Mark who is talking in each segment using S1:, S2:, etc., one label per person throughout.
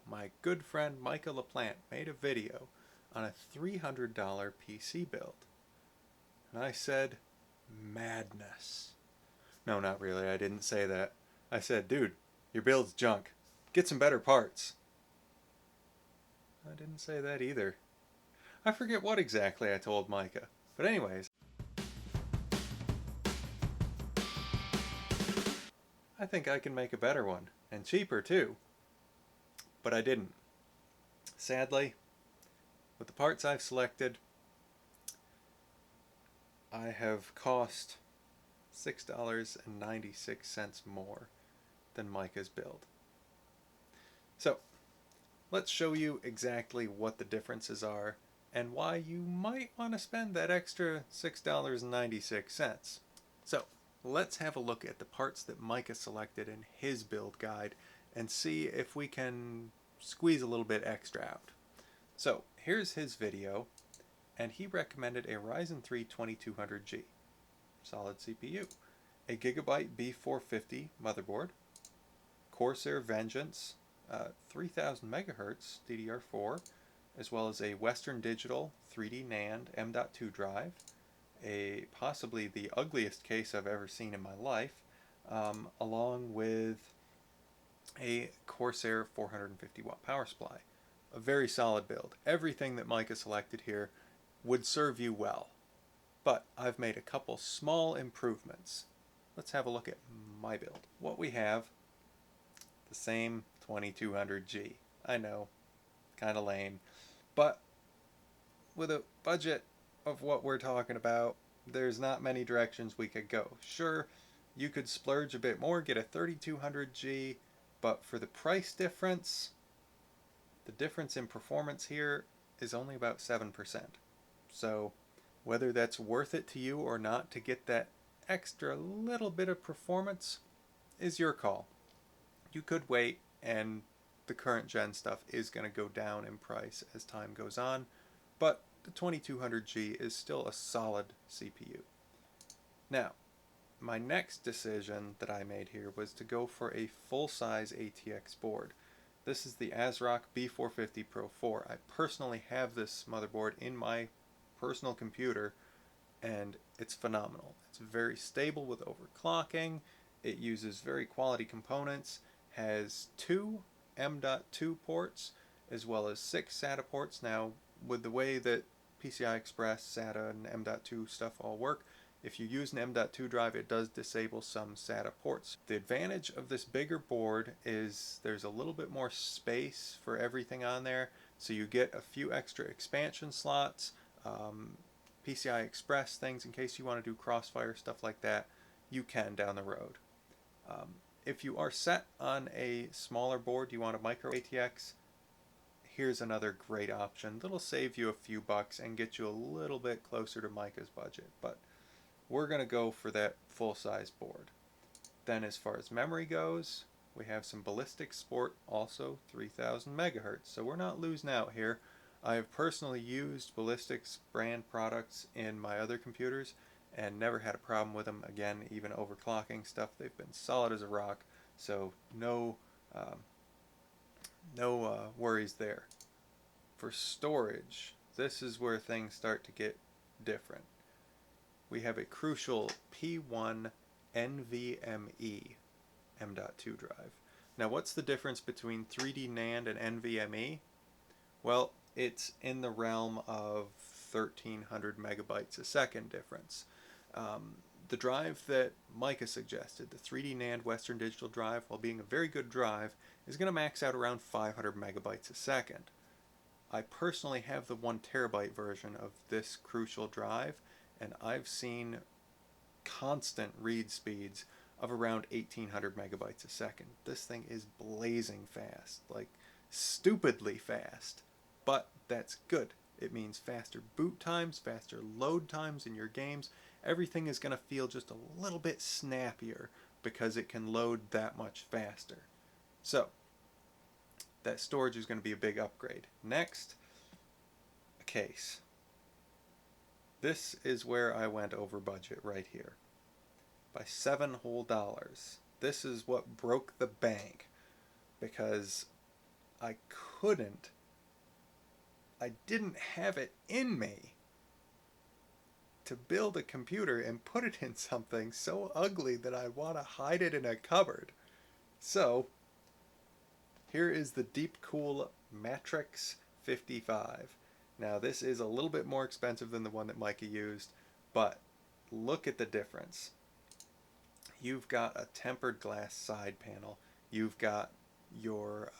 S1: My good friend Micah LaPlante made a video on a $300 PC build. And I said, madness. No, not really, I didn't say that. I said, dude, your build's junk. Get some better parts. I didn't say that either. I forget what exactly I told Micah. But anyways, I think I can make a better one. And cheaper too. But I didn't. Sadly, with the parts I've selected, I have cost $6.96 more than Micah's build. So, let's show you exactly what the differences are and why you might want to spend that extra $6.96. So, let's have a look at the parts that Micah selected in his build guide and see if we can squeeze a little bit extra out. So, here's his video, and he recommended a Ryzen 3 2200G, solid CPU, a Gigabyte B450 motherboard, Corsair Vengeance 3000 MHz DDR4, as well as a Western Digital 3D NAND M.2 drive, a possibly the ugliest case I've ever seen in my life, along with a Corsair 450 watt power supply. A very solid build. Everything that Micah selected here would serve you well. But I've made a couple small improvements. Let's have a look at my build. What we have, the same 2200G. I know, kind of lame. But with a budget of what we're talking about, there's not many directions we could go. Sure, you could splurge a bit more, get a 3200G, but for the price difference, the difference in performance here is only about 7%. So whether that's worth it to you or not to get that extra little bit of performance is your call. You could wait, and the current gen stuff is going to go down in price as time goes on, but the 2200G is still a solid CPU. Now, my next decision that I made here was to go for a full-size ATX board. This is the ASRock B450 Pro 4. I personally have this motherboard in my personal computer, and it's phenomenal. It's very stable with overclocking. It uses very quality components, has 2 M.2 ports, as well as 6 SATA ports. Now, with the way that PCI Express, SATA, and M.2 stuff all work, if you use an M.2 drive, it does disable some SATA ports. The advantage of this bigger board is there's a little bit more space for everything on there, so you get a few extra expansion slots, PCI Express things in case you want to do Crossfire, stuff like that. You can down the road. If you are set on a smaller board, you want a micro ATX, here's another great option. That'll save you a few bucks and get you a little bit closer to Micah's budget, but we're going to go for that full-size board. Then as far as memory goes, we have some Ballistic Sport, also 3000 MHz, so we're not losing out here. I have personally used Ballistics brand products in my other computers and never had a problem with them. Again, even overclocking stuff, they've been solid as a rock, so no worries there. For storage, this is where things start to get different. We have a crucial P1 NVMe M.2 drive. Now, what's the difference between 3D NAND and NVMe? Well, it's in the realm of 1300 megabytes a second difference. The drive that Micah suggested, the 3D NAND Western Digital drive, while being a very good drive, is going to max out around 500 megabytes a second. I personally have the 1 terabyte version of this crucial drive, and I've seen constant read speeds of around 1800 megabytes a second. This thing is blazing fast, like stupidly fast, but that's good. It means faster boot times, faster load times in your games. Everything is going to feel just a little bit snappier because it can load that much faster. So, that storage is going to be a big upgrade. Next, a case. This is where I went over budget right here. By $7 whole. This is what broke the bank, because I couldn't, I didn't have it in me to build a computer and put it in something so ugly that I want to hide it in a cupboard. So, here is the Deep Cool Matrix 55. Now, this is a little bit more expensive than the one that Micah used, but look at the difference. You've got a tempered glass side panel. You've got your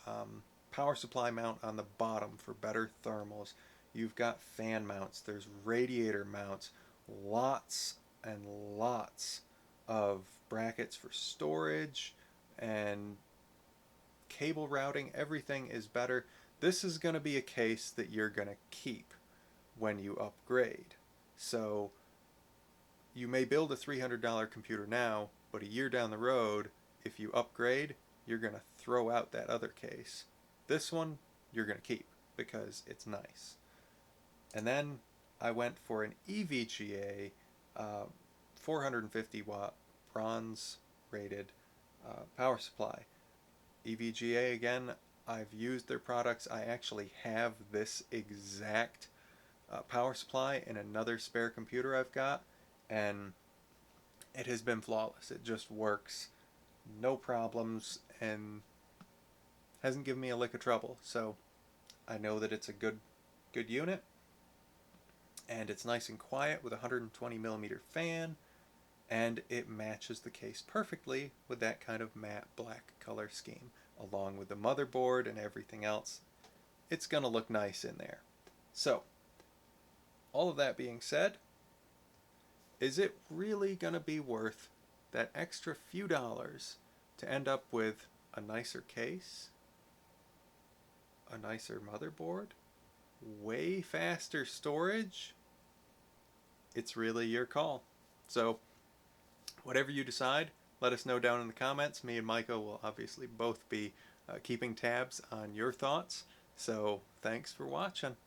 S1: power supply mount on the bottom for better thermals. You've got fan mounts. There's radiator mounts. Lots and lots of brackets for storage and cable routing. Everything is better. This is going to be a case that you're going to keep when you upgrade. So you may build a $300 computer now, but a year down the road, if you upgrade, you're going to throw out that other case. This one, you're going to keep because it's nice. And then I went for an EVGA 450 watt bronze rated power supply. EVGA, again, I've used their products. I actually have this exact power supply in another spare computer I've got, and it has been flawless. It just works, no problems, and hasn't given me a lick of trouble. So I know that it's a good unit, and it's nice and quiet with a 120 millimeter fan, and it matches the case perfectly with that kind of matte black color scheme, along with the motherboard and everything else. It's gonna look nice in there. So, all of that being said, is it really gonna be worth that extra few dollars to end up with a nicer case, a nicer motherboard, way faster storage? It's really your call. So, whatever you decide, let us know down in the comments. Me and Micah will obviously both be keeping tabs on your thoughts. So, thanks for watching.